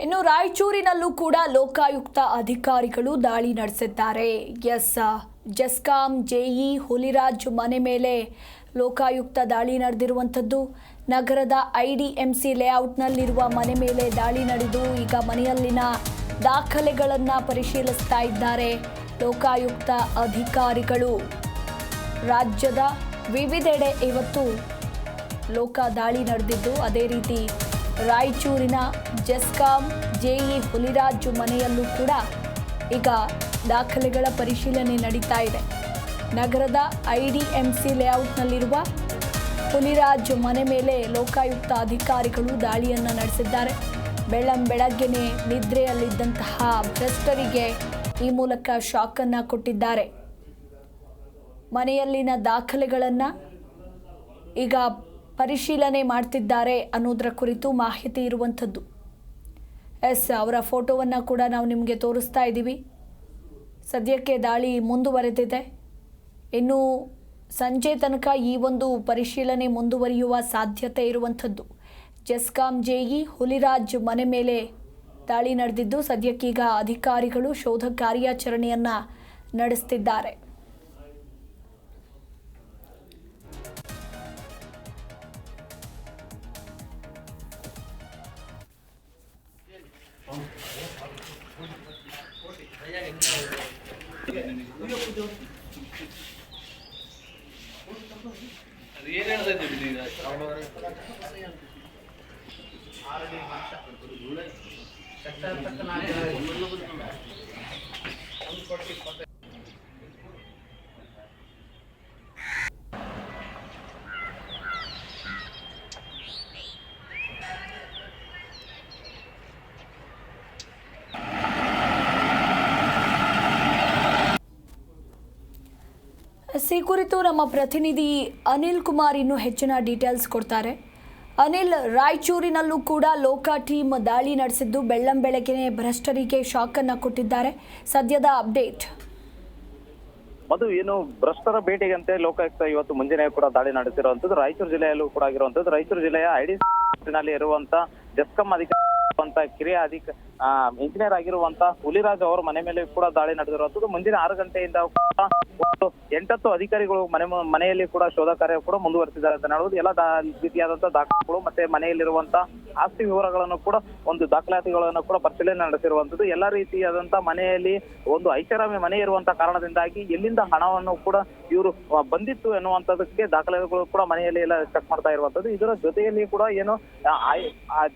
ಇನ್ನು ರಾಯಚೂರಿನಲ್ಲೂ ಕೂಡ ಲೋಕಾಯುಕ್ತ ಅಧಿಕಾರಿಗಳು ದಾಳಿ ನಡೆಸಿದ್ದಾರೆ. ಜೆಸ್ಕಾಂ ಜೆಇ ಹುಲಿರಾಜ್ ಮನೆ ಮೇಲೆ ಲೋಕಾಯುಕ್ತ ದಾಳಿ ನಡೆದಿರುವಂಥದ್ದು. ನಗರದ ಐಡಿಎಂಸಿ ಲೇಔಟ್ನಲ್ಲಿರುವ ಮನೆ ಮೇಲೆ ದಾಳಿ ನಡೆದು ಈಗ ಮನೆಯಲ್ಲಿನ ದಾಖಲೆಗಳನ್ನು ಪರಿಶೀಲಿಸ್ತಾ ಇದ್ದಾರೆ ಲೋಕಾಯುಕ್ತ ಅಧಿಕಾರಿಗಳು. ರಾಜ್ಯದ ವಿವಿಧೆಡೆ ಇವತ್ತು ಲೋಕ ದಾಳಿ ನಡೆದಿದ್ದು, ಅದೇ ರೀತಿ ರಾಯಚೂರಿನ ಜೆಸ್ಕಾಂ ಜೆಇ ಹುಲಿರಾಜ್ ಮನೆಯಲ್ಲೂ ಕೂಡ ಈಗ ದಾಖಲೆಗಳ ಪರಿಶೀಲನೆ ನಡೀತಾ ಇದೆ. ನಗರದ ಐಡಿಎಂಸಿ ಲೇಔಟ್ನಲ್ಲಿರುವ ಹುಲಿರಾಜ್ ಮನೆ ಮೇಲೆ ಲೋಕಾಯುಕ್ತ ಅಧಿಕಾರಿಗಳು ದಾಳಿಯನ್ನು ನಡೆಸಿದ್ದಾರೆ. ಬೆಳಗ್ಗೆನೆ ನಿದ್ರೆಯಲ್ಲಿದ್ದಂತಹ ಭ್ರಷ್ಟರಿಗೆ ಈ ಮೂಲಕ ಶಾಕನ್ನು ಕೊಟ್ಟಿದ್ದಾರೆ. ಮನೆಯಲ್ಲಿನ ದಾಖಲೆಗಳನ್ನು ಈಗ ಪರಿಶೀಲನೆ ಮಾಡ್ತಿದ್ದಾರೆ ಅನ್ನೋದರ ಕುರಿತು ಮಾಹಿತಿ ಇರುವಂಥದ್ದು. ಅವರ ಫೋಟೋವನ್ನು ಕೂಡ ನಾವು ನಿಮಗೆ ತೋರಿಸ್ತಾ ಇದ್ದೀವಿ. ಸದ್ಯಕ್ಕೆ ದಾಳಿ ಮುಂದುವರೆದಿದೆ. ಇನ್ನು ಸಂಜೆ ತನಕ ಈ ಒಂದು ಪರಿಶೀಲನೆ ಮುಂದುವರಿಯುವ ಸಾಧ್ಯತೆ ಇರುವಂಥದ್ದು. ಜೆಸ್ಕಾಂ ಜೆಇ ಹುಲಿರಾಜ್ ಮನೆ ಮೇಲೆ ದಾಳಿ ನಡೆದಿದ್ದು, ಸದ್ಯಕ್ಕೀಗ ಅಧಿಕಾರಿಗಳು ಶೋಧ ಕಾರ್ಯಾಚರಣೆಯನ್ನು ನಡೆಸ್ತಿದ್ದಾರೆ. ಈ ಕುರಿತು ನಮ್ಮ ಪ್ರತಿನಿಧಿ ಅನಿಲ್ ಕುಮಾರ್ ಇನ್ನೂ ಹೆಚ್ಚಿನ ಡೀಟೇಲ್ಸ್ ಕೊಡ್ತಾರೆ. ಅನಿಲ್, ರಾಯಚೂರಿನಲ್ಲೂ ಕೂಡ ಲೋಕ ಟೀಮ್ ದಾಳಿ ನಡೆಸಿದ್ದು ಬೆಳ್ಳಂಬೆಳಗ್ಗೆನೆ ಭ್ರಷ್ಟರಿಗೆ ಶಾಕ್ ಅನ್ನು ಕೊಟ್ಟಿದ್ದಾರೆ. ಸದ್ಯದ ಅಪ್ಡೇಟ್ ಏನು ಭ್ರಷ್ಟರ ಬೇಟೆಗಂತೆ ಲೋಕಾಯುಕ್ತ ಇವತ್ತು ಮುಂಜಾನೆ ಕೂಡ ದಾಳಿ ನಡೆಸಿರುವಂತದ್ದು ರಾಯಚೂರು ಜಿಲ್ಲೆಯಲ್ಲೂ ಕೂಡ ಆಗಿರುವಂತದ್ದು. ರಾಯಚೂರು ಜಿಲ್ಲೆಯ ಐಡಿನಲ್ಲಿ ಇರುವಂತ ಜೆಸ್ಕಾಂ ಅಧಿಕಾರಿ ಕಿರಿಯ ಇಂಜಿನಿಯರ್ ಆಗಿರುವಂತ ಹುಲಿರಾಜ್ ಅವರ ಮನೆ ಮೇಲೆ ಕೂಡ ದಾಳಿ ನಡೆದಿರುವಂತದ್ದು. ಮುಂಜಾನೆ 6 ಗಂಟೆಯಿಂದ ಒಟ್ಟು 8 ಅಧಿಕಾರಿಗಳು ಮನೆಯಲ್ಲಿ ಕೂಡ ಶೋಧ ಕಾರ್ಯ ಕೂಡ ಮುಂದುವರೆಸಿದ್ದಾರೆ ಅಂತ ಹೇಳುವುದು. ಎಲ್ಲ ರೀತಿಯಾದಂತಹ ದಾಖಲೆಗಳು ಮತ್ತೆ ಮನೆಯಲ್ಲಿರುವಂತ ಆಸ್ತಿ ವಿವರಗಳನ್ನು ಕೂಡ ಒಂದು ದಾಖಲಾತಿಗಳನ್ನು ಕೂಡ ಪರಿಶೀಲನೆ ನಡೆಸಿರುವಂತದ್ದು. ಎಲ್ಲ ರೀತಿಯಾದಂತಹ ಮನೆಯಲ್ಲಿ ಒಂದು ಐಷಾರಾಮಿ ಮನೆ ಇರುವಂತಹ ಕಾರಣದಿಂದಾಗಿ ಎಲ್ಲಿಂದ ಹಣವನ್ನು ಕೂಡ ಇವರು ಬಂದಿತ್ತು ಎನ್ನುವಂತದಕ್ಕೆ ದಾಖಲೆಗಳು ಕೂಡ ಮನೆಯಲ್ಲಿ ಎಲ್ಲ ಚೆಕ್ ಮಾಡ್ತಾ ಇರುವಂತದ್ದು. ಇದರ ಜೊತೆಯಲ್ಲಿ ಕೂಡ ಏನು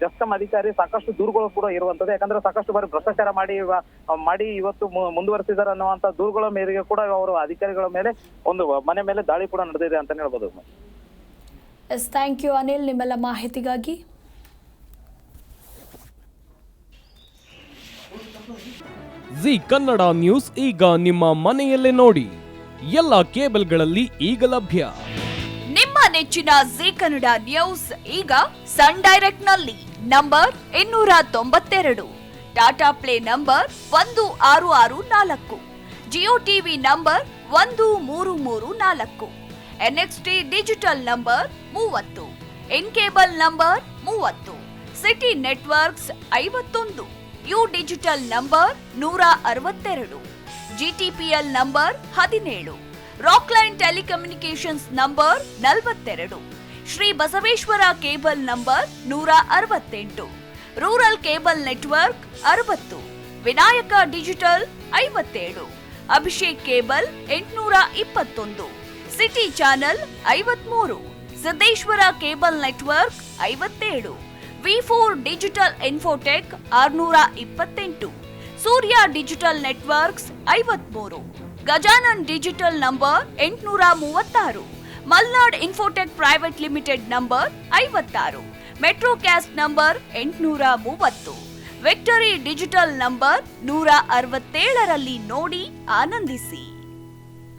ಜೆಸ್ಕಾಂ ಅಧಿಕಾರಿ ಸಾಕಷ್ಟು ದೂರುಗಳು ಕೂಡ ಇರುವಂತದ್ದು. ಯಾಕಂದ್ರೆ ಸಾಕಷ್ಟು ಬಾರಿ ಭ್ರಷ್ಟಾಚಾರ ಮಾಡಿ ಇವತ್ತು ಮುಂದುವರೆಸಿದ್ದಾರೆ ಅನ್ನುವಂತ ದೂರುಗಳ ಮೇರೆಗೆ ಕೂಡ ಅವರು ಅಧಿಕಾರಿಗಳ ಮೇಲೆ ಒಂದು ಮನೆ ಮೇಲೆ ದಾಳಿ ಕೂಡ ನಡೆದಿದೆ ಅಂತ ಹೇಳ್ಬೋದು. ಥ್ಯಾಂಕ್ ಯು ಅನಿಲ್, ನಿಮ್ಮೆಲ್ಲ ಮಾಹಿತಿಗಾಗಿ. ಜಿ ಕನ್ನಡ ನ್ಯೂಸ್ ಈಗ ನಿಮ್ಮ ಮನೆಯಲ್ಲೇ ನೋಡಿ. ಎಲ್ಲ ಕೇಬಲ್ಗಳಲ್ಲಿ ಈಗ ಲಭ್ಯ. ನಿಮ್ಮ ನೆಚ್ಚಿನ ಜಿ ಕನ್ನಡ ನ್ಯೂಸ್ ಈಗ ಸನ್ ಡೈರೆಕ್ಟ್ ನಲ್ಲಿ number 292, Tata Play number 1664, Jio TV number 1334, NXT digital number 30, in cable number 30, City Networks 51, U digital number 162, GTPL number 17, Rockline telecommunications number 42, Shri Basaveshwara cable number 168, rural cable network 60, Vinayaka digital 57, Abhishek cable 821, City channel 53, Siddeshwara cable network 57, ವಿ4 digital infotech 628, Surya digital networks 53, Gajanan digital number 836, Malnad infotech private limited number 56, Metrocast number 830, Victory digital number 167ರಲ್ಲಿ ನೋಡಿ ಆನಂದಿಸಿ.